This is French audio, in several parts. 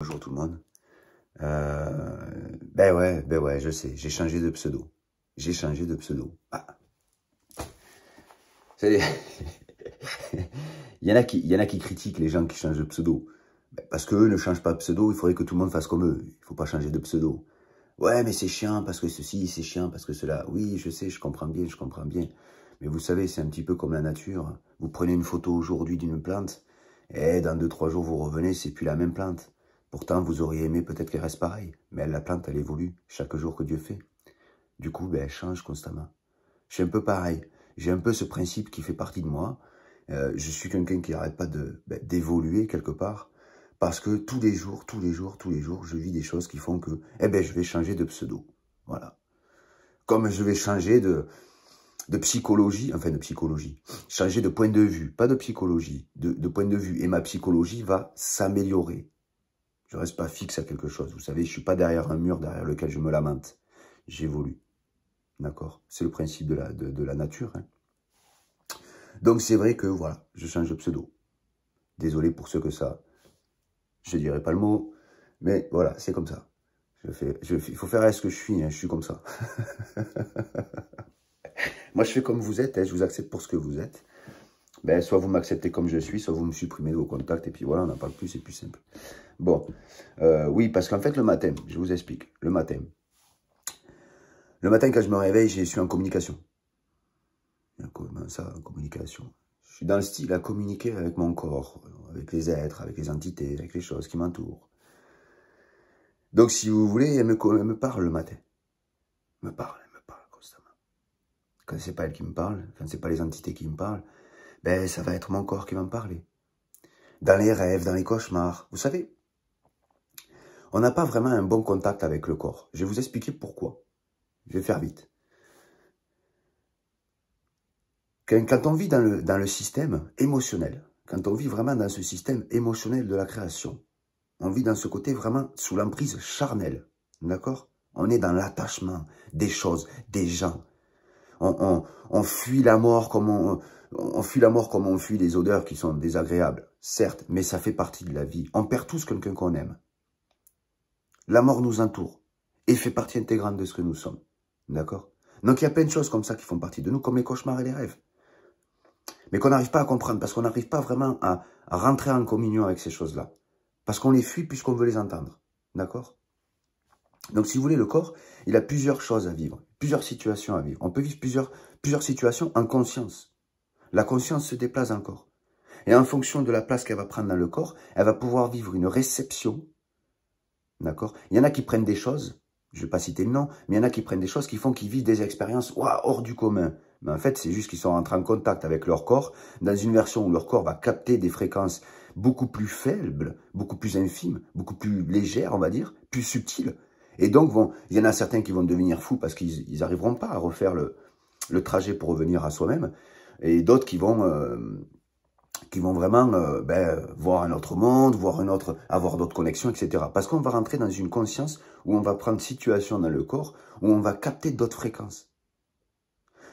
Bonjour tout le monde. Ben ouais, je sais, j'ai changé de pseudo. J'ai changé de pseudo. Ah. Il y en a qui critiquent les gens qui changent de pseudo. Parce qu'eux ne changent pas de pseudo, il faudrait que tout le monde fasse comme eux. Il ne faut pas changer de pseudo. Ouais, mais c'est chiant parce que ceci, c'est chiant parce que cela. Oui, je sais, je comprends bien, je comprends bien. Mais vous savez, c'est un petit peu comme la nature. Vous prenez une photo aujourd'hui d'une plante, et dans 2-3 jours, vous revenez, c'est plus la même plante. Pourtant, vous auriez aimé peut-être qu'elle reste pareille. Mais la plante, elle évolue chaque jour que Dieu fait. Du coup, ben, elle change constamment. Je suis un peu pareil. J'ai un peu ce principe qui fait partie de moi. Je suis quelqu'un qui n'arrête pas d'évoluer quelque part. Parce que tous les jours, je vis des choses qui font que, je vais changer de pseudo. Voilà. Comme je vais changer de psychologie, changer de point de vue, pas de psychologie, de point de vue. Et ma psychologie va s'améliorer. Je ne reste pas fixe à quelque chose. Vous savez, je ne suis pas derrière un mur derrière lequel je me lamente. J'évolue. D'accord? C'est le principe de la nature. Hein. Donc c'est vrai que, voilà, je change de pseudo. Désolé pour ceux que ça... Je ne dirai pas le mot, mais voilà, c'est comme ça. Il faut faire ce que je suis, hein, je suis comme ça. Moi, je fais comme vous êtes, hein, je vous accepte pour ce que vous êtes. Ben, soit vous m'acceptez comme je suis, soit vous me supprimez de vos contacts, et puis voilà, on n'en parle plus, c'est plus simple. Bon, oui, parce qu'en fait, le matin, je vous explique, le matin, quand je me réveille, je suis en communication. Comment ça, en communication? Je suis dans le style à communiquer avec mon corps, avec les êtres, avec les entités, avec les choses qui m'entourent. Donc, si vous voulez, elle me parle le matin. Elle me parle constamment. Quand c'est pas elle qui me parle, quand c'est pas les entités qui me parlent, ben, ça va être mon corps qui va me parler. Dans les rêves, dans les cauchemars. Vous savez, on n'a pas vraiment un bon contact avec le corps. Je vais vous expliquer pourquoi. Je vais faire vite. Quand on vit dans le système émotionnel, quand on vit vraiment dans ce système émotionnel de la création, on vit dans ce côté vraiment sous l'emprise charnelle, d'accord? On est dans l'attachement des choses, des gens. On fuit la mort comme on fuit la mort comme on fuit les odeurs qui sont désagréables, certes, mais ça fait partie de la vie. On perd tous quelqu'un qu'on aime. La mort nous entoure et fait partie intégrante de ce que nous sommes, d'accord? Donc il y a plein de choses comme ça qui font partie de nous, comme les cauchemars et les rêves. Mais qu'on n'arrive pas à comprendre, parce qu'on n'arrive pas vraiment à rentrer en communion avec ces choses-là. Parce qu'on les fuit puisqu'on veut les entendre. D'accord? Donc, si vous voulez, le corps, il a plusieurs choses à vivre, plusieurs situations à vivre. On peut vivre plusieurs situations en conscience. La conscience se déplace dans le corps. Et en fonction de la place qu'elle va prendre dans le corps, elle va pouvoir vivre une réception. D'accord? Il y en a qui prennent des choses, je ne vais pas citer le nom, mais il y en a qui prennent des choses qui font qu'ils vivent des expériences hors du commun. Mais en fait, c'est juste qu'ils sont rentrés en contact avec leur corps, dans une version où leur corps va capter des fréquences beaucoup plus faibles, beaucoup plus infimes, beaucoup plus légères, on va dire, plus subtiles. Et donc, il y en a certains qui vont devenir fous parce qu'ils n'arriveront pas à refaire le trajet pour revenir à soi-même. Et d'autres qui vont vraiment voir un autre monde, avoir d'autres connexions, etc. Parce qu'on va rentrer dans une conscience où on va prendre situation dans le corps, où on va capter d'autres fréquences.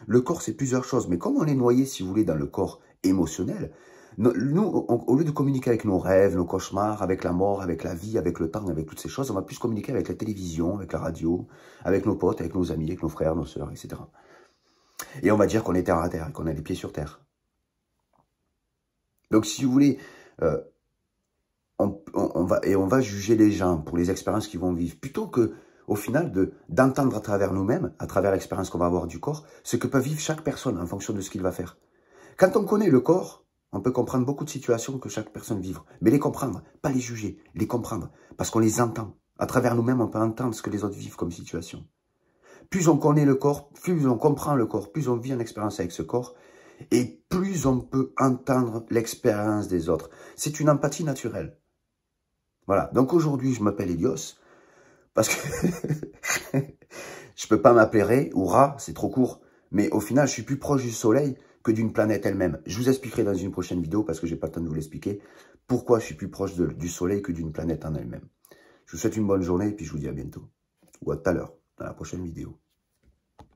Le corps, c'est plusieurs choses, mais comme on est noyé, si vous voulez, dans le corps émotionnel, nous, au lieu de communiquer avec nos rêves, nos cauchemars, avec la mort, avec la vie, avec le temps, avec toutes ces choses, on va plus communiquer avec la télévision, avec la radio, avec nos potes, avec nos amis, avec nos frères, nos sœurs, etc. Et on va dire qu'on est terre à terre, qu'on a les pieds sur terre. Donc, si vous voulez, on va juger les gens pour les expériences qu'ils vont vivre, plutôt que, au final, d'entendre à travers nous-mêmes, à travers l'expérience qu'on va avoir du corps, ce que peut vivre chaque personne en fonction de ce qu'il va faire. Quand on connaît le corps, on peut comprendre beaucoup de situations que chaque personne vit, mais les comprendre, pas les juger, les comprendre, parce qu'on les entend. À travers nous-mêmes, on peut entendre ce que les autres vivent comme situation. Plus on connaît le corps, plus on comprend le corps, plus on vit en expérience avec ce corps, et plus on peut entendre l'expérience des autres. C'est une empathie naturelle. Voilà, donc aujourd'hui, je m'appelle Elios, parce que je peux pas m'appeler Ré ou Ra, c'est trop court, mais au final, je suis plus proche du soleil que d'une planète elle-même. Je vous expliquerai dans une prochaine vidéo, parce que j'ai pas le temps de vous l'expliquer, pourquoi je suis plus proche du soleil que d'une planète en elle-même. Je vous souhaite une bonne journée, et puis je vous dis à bientôt. Ou à tout à l'heure, dans la prochaine vidéo.